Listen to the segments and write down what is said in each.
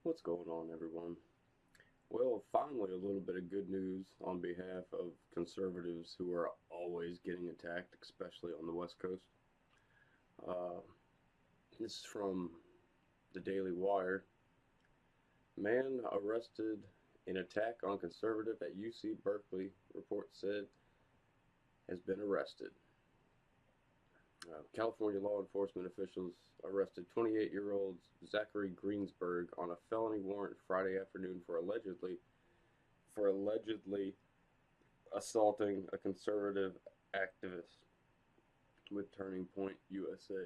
What's going on, everyone? Well, finally, a little bit of good news on behalf of conservatives who are always getting attacked, especially on the West Coast. Uh, this is from the Daily Wire. Man arrested in attack on conservative at UC Berkeley, report said, has been arrested. California law enforcement officials arrested 28-year-old Zachary Greensberg on a felony warrant Friday afternoon for allegedly assaulting a conservative activist with Turning Point USA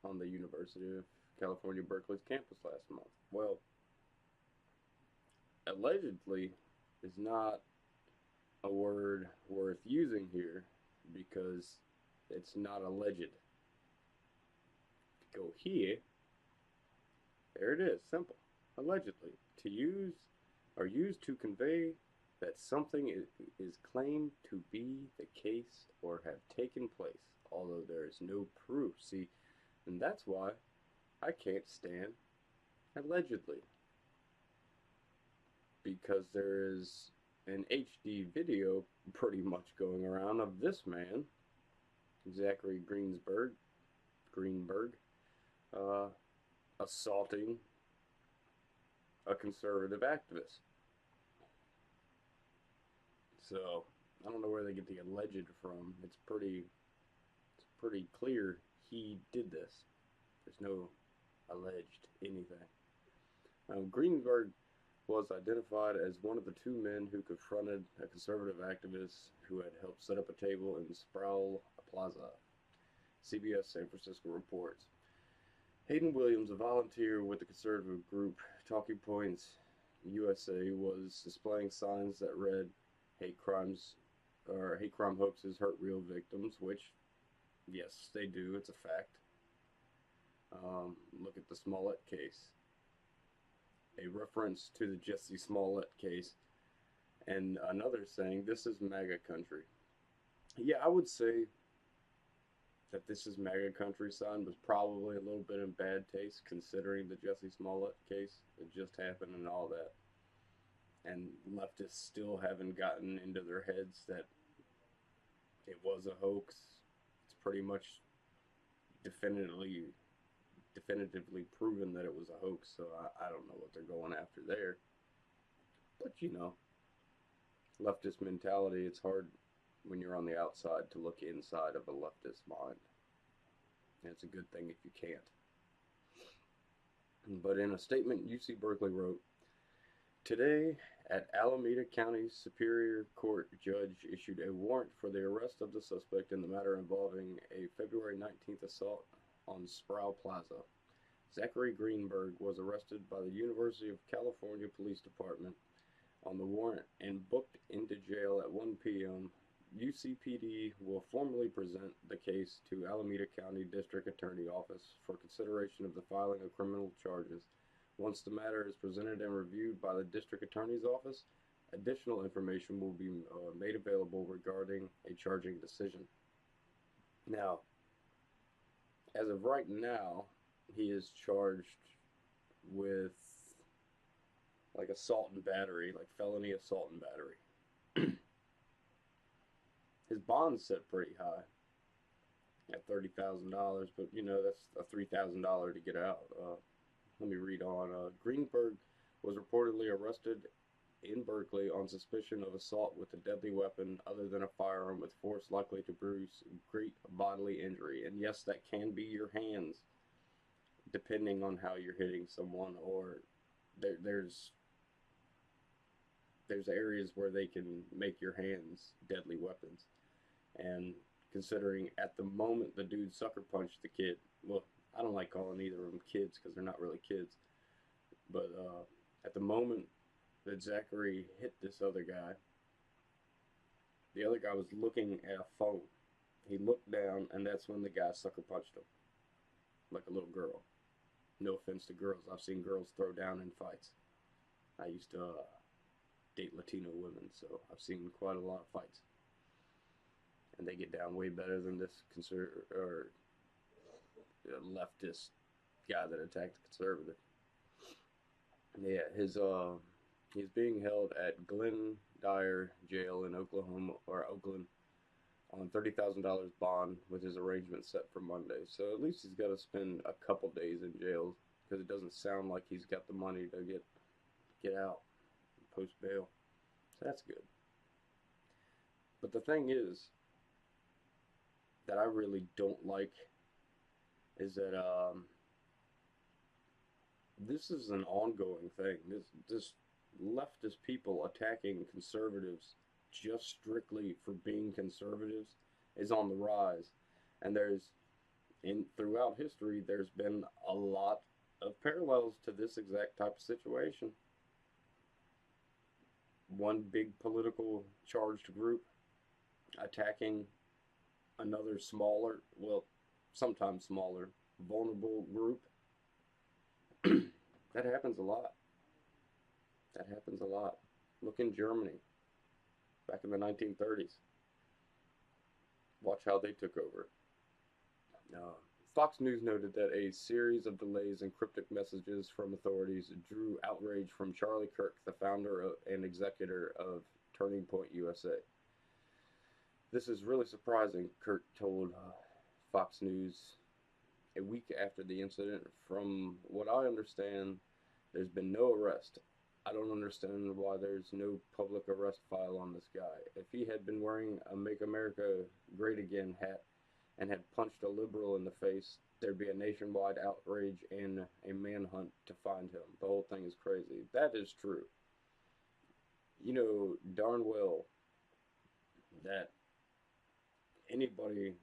on the University of California, Berkeley's campus last month. Well, allegedly is not a word worth using here because it's not alleged. Go here, there it is, simple. Allegedly. To use or used to convey that something is claimed to be the case or have taken place, although there is no proof. See, and that's why I can't stand allegedly, because there is an HD video pretty much going around of this man, Zachary Greenberg, uh, assaulting a conservative activist. So I don't know where they get the alleged from. It's pretty clear he did this. There's no alleged anything. Greenberg was identified as one of the two men who confronted a conservative activist who had helped set up a table in Sproul Plaza. CBS San Francisco reports. Hayden Williams, a volunteer with the conservative group Talking Points USA, was displaying signs that read hate crimes or hate crime hoaxes hurt real victims, which, yes, they do. It's a fact. Look at the Smollett case. A reference to the Jesse Smollett case, and another saying, "This is MAGA country." Yeah, I would say that "This is MAGA country" sign was probably a little bit in bad taste considering the Jesse Smollett case that just happened and all that. And leftists still haven't gotten into their heads that it was a hoax. It's pretty much definitively proven that it was a hoax, so I don't know what they're going after there. But leftist mentality, it's hard when you're on the outside to look inside of a leftist mind. And it's a good thing if you can't. But in a statement, UC Berkeley wrote, today, at Alameda County Superior Court, judge issued a warrant for the arrest of the suspect in the matter involving a February 19th assault on Sproul Plaza. Zachary Greenberg was arrested by the University of California Police Department on the warrant and booked into jail at 1 p.m. UCPD will formally present the case to Alameda County District Attorney Office for consideration of the filing of criminal charges. Once the matter is presented and reviewed by the District Attorney's Office, additional information will be made available regarding a charging decision. Now, as of right now, he is charged with like assault and battery, like felony assault and battery. His bond's set pretty high at $30,000, but that's a $3,000 to get out. Let me read on. Greenberg was reportedly arrested in Berkeley on suspicion of assault with a deadly weapon other than a firearm with force likely to produce great bodily injury. And yes, that can be your hands, depending on how you're hitting someone, or there's areas where they can make your hands deadly weapons. And considering at the moment the dude sucker punched the kid, well, I don't like calling either of them kids because they're not really kids, but at the moment that Zachary hit this other guy, the other guy was looking at a phone. He looked down, and that's when the guy sucker punched him, like a little girl. No offense to girls. I've seen girls throw down in fights. I used to date Latino women, so I've seen quite a lot of fights. And they get down way better than this leftist guy that attacked a conservative. Yeah, he's being held at Glen Dyer Jail in Oklahoma or Oakland on $30,000 bond with his arrangement set for Monday. So at least he's got to spend a couple days in jail because it doesn't sound like he's got the money to get out post bail. So that's good. But the thing is that I really don't like is that this is an ongoing thing. This leftist people attacking conservatives just strictly for being conservatives is on the rise, and there's in throughout history there's been a lot of parallels to this exact type of situation. One big political charged group attacking another smaller, well, sometimes smaller, vulnerable group. That happens a lot. That happens a lot. Look in Germany back in the 1930s. Watch how they took over. Uh, Fox News noted that a series of delays in cryptic messages from authorities drew outrage from Charlie Kirk, the founder and executor of Turning Point USA. This is really surprising, Kirk told Fox News a week after the incident. From what I understand, there's been no arrest. I don't understand why there's no public arrest file on this guy. If he had been wearing a Make America Great Again hat and had punched a liberal in the face, there'd be a nationwide outrage and a manhunt to find him. The whole thing is crazy. That is true. You know darn well that anybody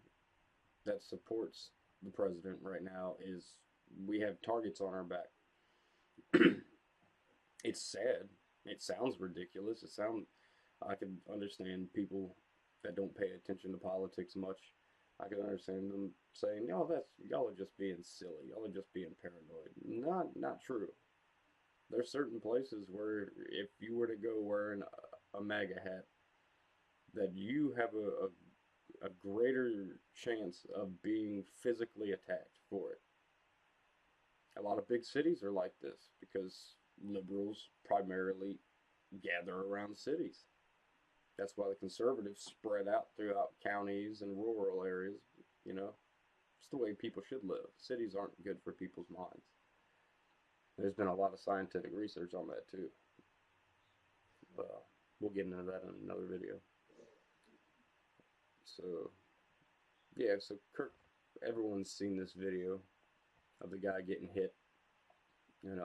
that supports the president right now is we have targets on our back. It's sad. It sounds ridiculous. I can understand people that don't pay attention to politics much. I can understand them saying, "Oh, that's y'all are just being silly. Y'all are just being paranoid." Not true. There's certain places where if you were to go wearing a MAGA hat, that you have a greater chance of being physically attacked for it. A lot of big cities are like this because liberals primarily gather around cities. That's why the conservatives spread out throughout counties and rural areas. You know, it's the way people should live. Cities aren't good for people's minds. There's been a lot of scientific research on that too. We'll get into that in another video. So yeah, so Kirk, everyone's seen this video of the guy getting hit, and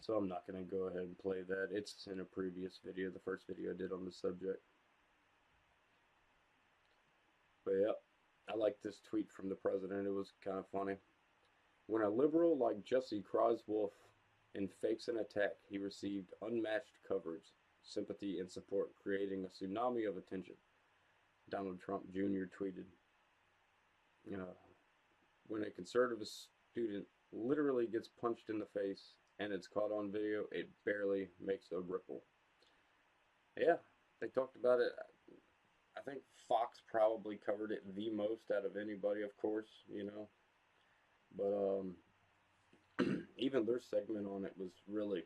so I'm not gonna go ahead and play that. It's in a previous video, the first video I did on the subject. But yeah, I like this tweet from the president. It was kind of funny. When a liberal like Jesse cries wolf and fakes an attack, he received unmatched coverage, sympathy, and support, creating a tsunami of attention. Donald Trump Jr. tweeted, uh, when a conservative student literally gets punched in the face and it's caught on video, it barely makes a ripple. Yeah, they talked about it. I think Fox probably covered it the most out of anybody, of course, you know. But even their segment on it was really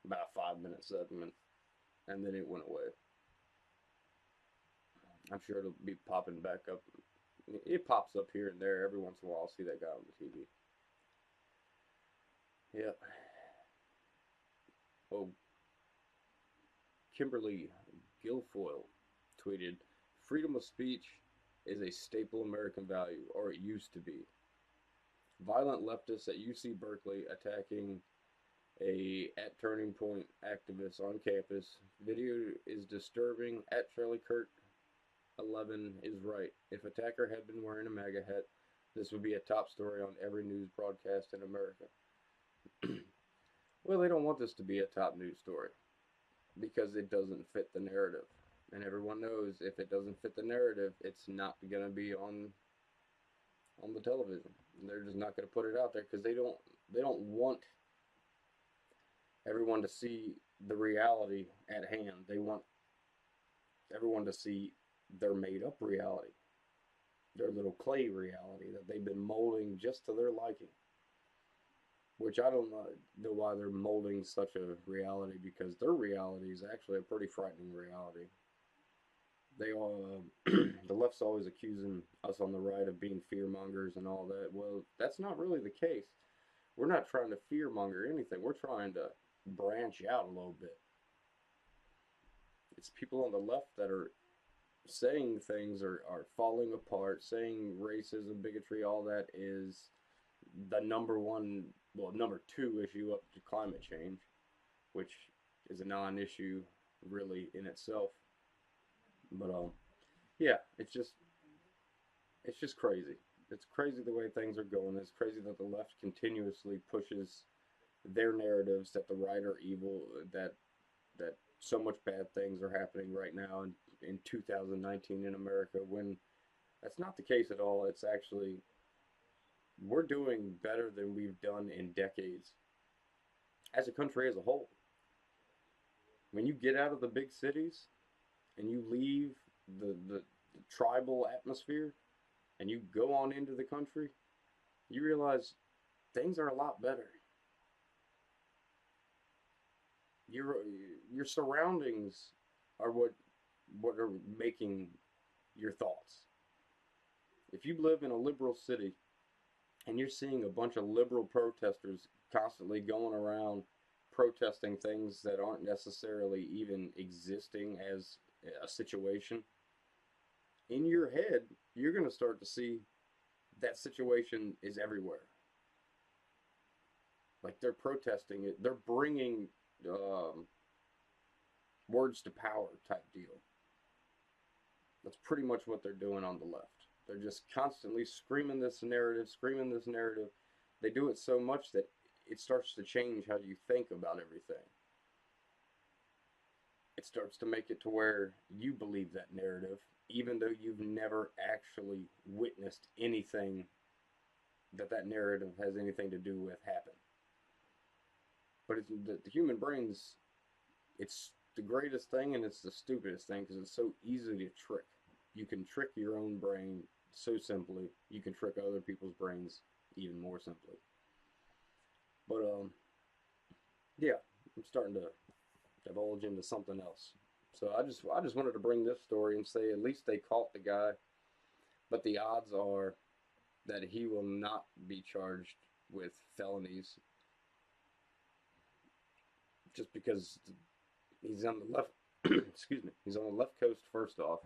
about a 5 minute segment, and then it went away. I'm sure it'll be popping back up. It pops up here and there every once in a while. I'll see that guy on the TV. Yep. Oh, Kimberly Guilfoyle tweeted, "Freedom of speech is a staple American value, or it used to be. Violent leftists at UC Berkeley attacking a at Turning Point activist on campus. Video is disturbing. At Charlie Kirk 11 is right. If attacker had been wearing a MAGA hat, this would be a top story on every news broadcast in America." Well, they don't want this to be a top news story because it doesn't fit the narrative. And everyone knows if it doesn't fit the narrative, it's not going to be on the television. They're just not going to put it out there because they don't want everyone to see the reality at hand. They want everyone to see their made up reality, their little clay reality that they've been molding just to their liking. which I don't know why they're molding such a reality, because their reality is actually a pretty frightening reality. They all, the left's always accusing us on the right of being fear mongers and all that. Well, that's not really the case. We're not trying to fear monger anything. We're trying to branch out a little bit. It's people on the left that are saying things are falling apart, saying racism, bigotry, all that is the number one, well, number two issue up to climate change, which is a non-issue really in itself. But yeah, it's just crazy. It's crazy the way things are going. It's crazy that the left continuously pushes their narratives that the right are evil, that so much bad things are happening right now in 2019 in America, when that's not the case at all. It's actually, we're doing better than we've done in decades as a country as a whole. When you get out of the big cities and you leave the tribal atmosphere and you go on into the country, you realize things are a lot better. Your your surroundings are what are making your thoughts. If you live in a liberal city and you're seeing a bunch of liberal protesters constantly going around protesting things that aren't necessarily even existing as a situation, in your head, you're going to start to see that situation is everywhere. Like, they're protesting it, they're bringing um, words to power type deal. That's pretty much what they're doing on the left. They're just constantly screaming this narrative, screaming this narrative. They do it so much that it starts to change how you think about everything. It starts to make it to where you believe that narrative, even though you've never actually witnessed anything that narrative has anything to do with happen. But the human brain's, it's the greatest thing and it's the stupidest thing because it's so easy to trick. You can trick your own brain so simply. You can trick other people's brains even more simply. But yeah, I'm starting to divulge into something else. So I just wanted to bring this story and say at least they caught the guy, but the odds are that he will not be charged with felonies just because he's on the left. Excuse me. He's on the left coast first off,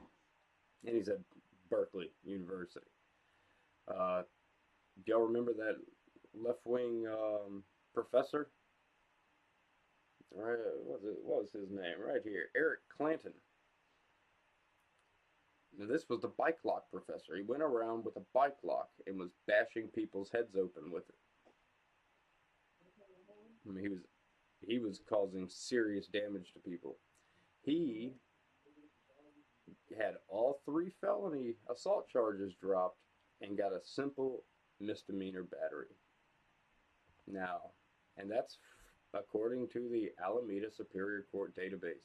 and he's at Berkeley University. Uh, do y'all remember that left wing professor? Right, what was his name? Right here, Eric Clanton. Now, this was the bike lock professor. He went around with a bike lock and was bashing people's heads open with it. I mean, he was causing serious damage to people. He had all three felony assault charges dropped and got a simple misdemeanor battery. Now, and that's according to the Alameda Superior Court database.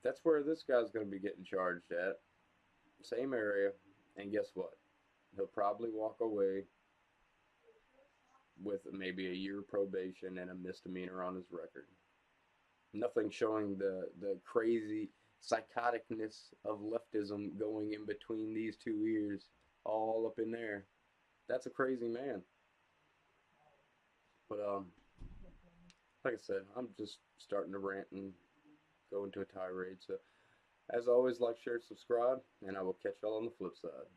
That's where this guy's going to be getting charged at. Same area. And guess what? He'll probably walk away with maybe a year probation and a misdemeanor on his record. Nothing showing the crazy psychoticness of leftism going in between these two ears, all up in there. That's a crazy man. But like I said, I'm just starting to rant and go into a tirade. So, as always, like, share, subscribe, and I will catch y'all on the flip side.